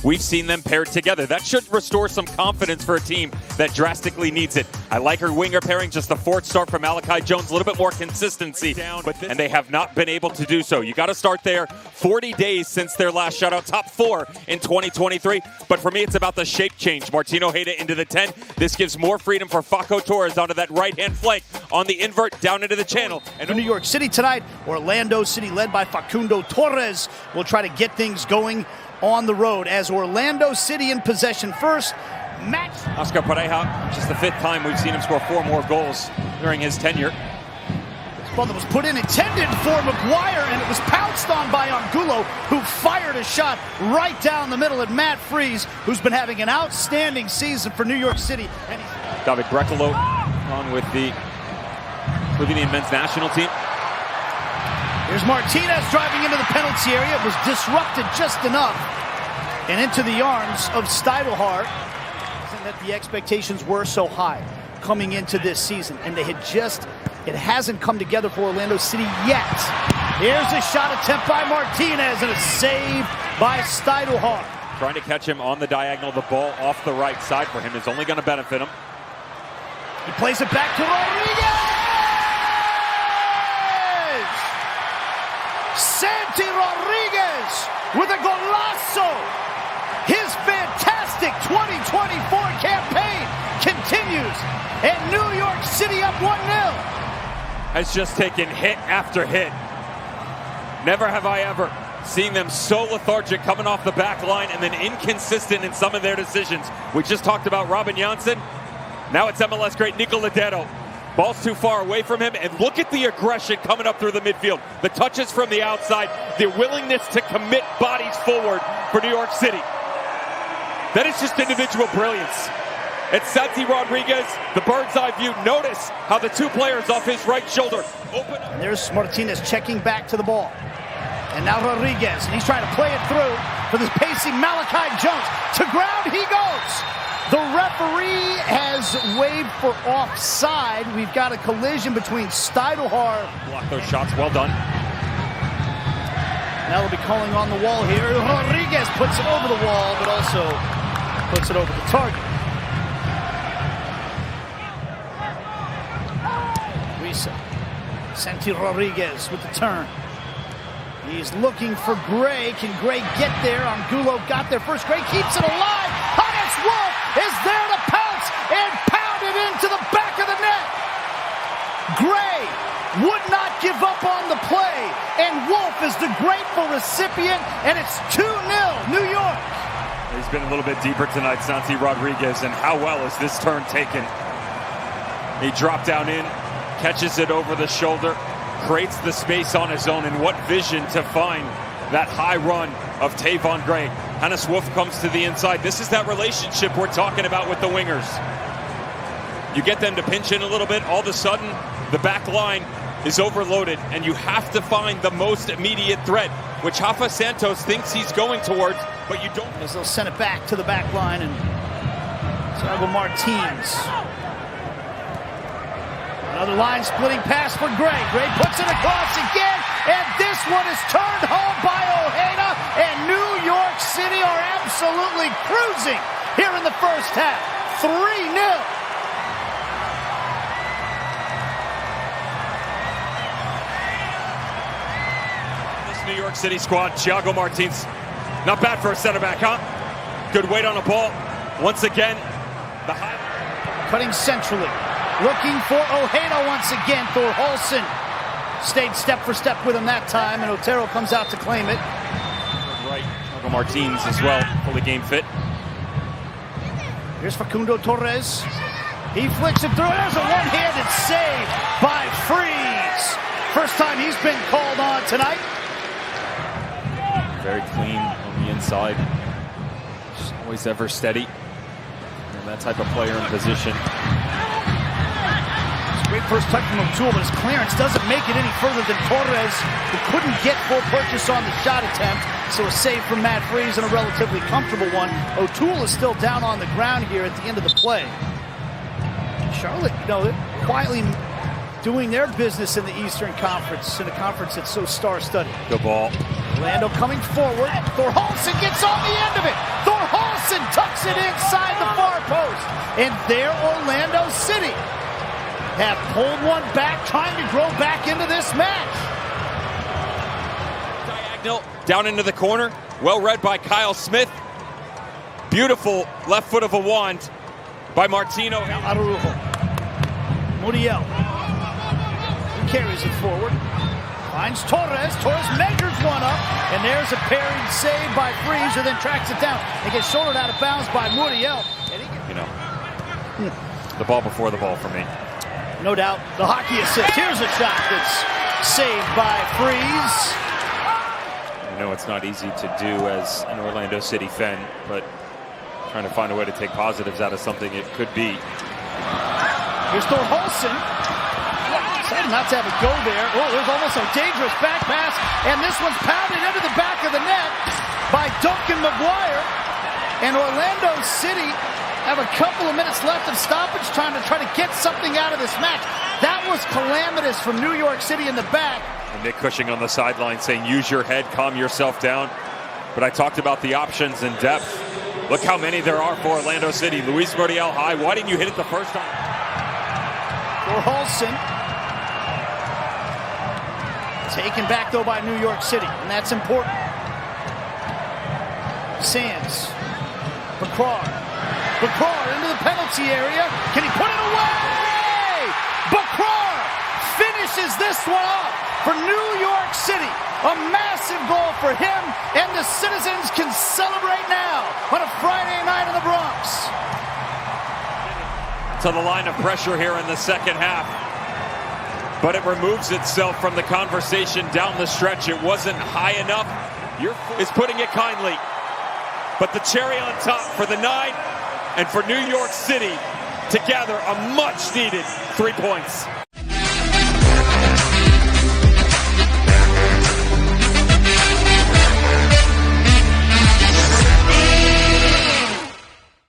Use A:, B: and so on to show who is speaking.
A: we've seen them paired together. That should restore some confidence for a team that drastically needs it. I like her winger pairing, just the fourth start from Malachi Jones, a little bit more consistency, and they have not been able to do so. You got to start there. 40 days since their last shutout, top 4 in 2023. But for me, it's about the shape change. Martin Ojeda into the 10. This gives more freedom for Faco Torres onto that right-hand flank on the invert down into the channel.
B: And New York City tonight, Orlando City led by Facundo Torres will try to get things going on the road as Orlando City in possession first. Match.
A: Oscar Pareja, just the 5th time we've seen him score 4 more goals during his tenure.
B: This ball that was put in intended for McGuire, and it was pounced on by Angulo, who fired a shot right down the middle at Matt Freese, who's been having an outstanding season for New York City. And
A: David Brekalo on with the Slovenian men's national team.
B: Here's Martinez driving into the penalty area. It was disrupted just enough and into the arms of Steidelhart. That the expectations were so high coming into this season, and it hasn't come together for Orlando City yet. Here's a shot attempt by Martinez and a save by Steidelhart.
A: Trying to catch him on the diagonal. The ball off the right side for him is only going to benefit him.
B: He plays it back to Rodriguez! Santi Rodriguez with a golazo! His fantastic 2024 campaign continues, and New York City up 1-0.
A: Has just taken hit after hit. Never have I ever seen them so lethargic coming off the back line and then inconsistent in some of their decisions. We just talked about Robin Janssen. Now it's MLS great Nico Lodeiro. Ball's too far away from him, and look at the aggression coming up through the midfield. The touches from the outside, the willingness to commit bodies forward for New York City. That is just individual brilliance. It's Santi Rodriguez, the bird's eye view. Notice how the 2 players off his right shoulder open up.
B: And there's Martinez checking back to the ball. And now Rodriguez, and he's trying to play it through for this pacing Malachi Jones. To ground he goes. The referee has waved for offside. We've got a collision between Steidelhart.
A: Block those shots, well done.
B: Now they'll be calling on the wall here. Rodriguez puts it over the wall, but also puts it over the target. Risa. Santi Rodriguez with the turn. He's looking for Gray. Can Gray get there? Angulo got there first. Gray keeps it alive. Hannes Wolf is there to pounce and pound it into the back of the net. Gray would not give up on the play, and Wolf is the grateful recipient, and it's 2-0 New York.
A: He's been a little bit deeper tonight, Santi Rodriguez, and how well is this turn taken? He dropped down in, catches it over the shoulder, creates the space on his own, and what vision to find that high run of Tavon Gray. Hannes Wolf comes to the inside. This is that relationship we're talking about with the wingers. You get them to pinch in a little bit, all of a sudden the back line is overloaded, and you have to find the most immediate threat, which Rafa Santos thinks he's going towards, but you don't.
B: As they'll send it back to the back line, and Thiago Martins. Another line splitting pass for Gray. Gray puts it across again, and this one is turned home by Ojeda, and New York City are absolutely cruising here in the first half. 3-0.
A: New York City squad, Thiago Martins, not bad for a center back, huh? Good weight on the ball. Once again, the high.
B: Cutting centrally, looking for Ojeda once again. Thorholson stayed step for step with him that time, and Otero comes out to claim it.
A: Right, Thiago Martins as well, fully game fit.
B: Here's Facundo Torres. He flicks it through. There's a one-handed save by Freese. First time he's been called on tonight.
A: Very clean on the inside. Just always ever steady. And that type of player in position.
B: It's a great first touch from O'Toole, but his clearance doesn't make it any further than Torres, who couldn't get full purchase on the shot attempt. So a save from Matt Freese and a relatively comfortable one. O'Toole is still down on the ground here at the end of the play. Charlotte, they're quietly doing their business in the Eastern Conference, in a conference that's so star-studded.
A: Good ball.
B: Orlando coming forward. Thorholson gets on the end of it. Puts it inside the far post. And there Orlando City have pulled one back, trying to grow back into this match.
A: Diagonal down into the corner. Well read by Kyle Smith. Beautiful left foot of a wand by Martino.
B: Araujo. Muriel. He carries it forward. Finds Torres. Torres measures one up. And there's a parried save by Freeze, who then tracks it down. It gets shouldered out of bounds by Muriel.
A: You know, the ball before the ball for me.
B: No doubt. The hockey assist. Here's a shot that's saved by Freeze.
A: I know it's not easy to do as an Orlando City fan, but trying to find a way to take positives out of something it could be.
B: Here's Thorholson. Decided not to have it go there. Oh, there's almost a dangerous back pass, and this one's pounded into the back of the net by Duncan McGuire. And Orlando City have a couple of minutes left of stoppage time to try to get something out of this match. That was calamitous from New York City in the back.
A: And Nick Cushing on the sideline saying, use your head, calm yourself down. But I talked about the options and depth. Look how many there are for Orlando City. Luis Muriel high. Why didn't you hit it the first time?
B: Thorholson. Taken back, though, by New York City, and that's important. Sands. Bacrar into the penalty area. Can he put it away? Bacrar finishes this one off for New York City. A massive goal for him, and the citizens can celebrate now on a Friday night in the Bronx.
A: To the line of pressure here in the second half. But it removes itself from the conversation down the stretch. It wasn't high enough. Is putting it kindly. But the cherry on top for the 9 and for New York City to gather a much-needed 3 points.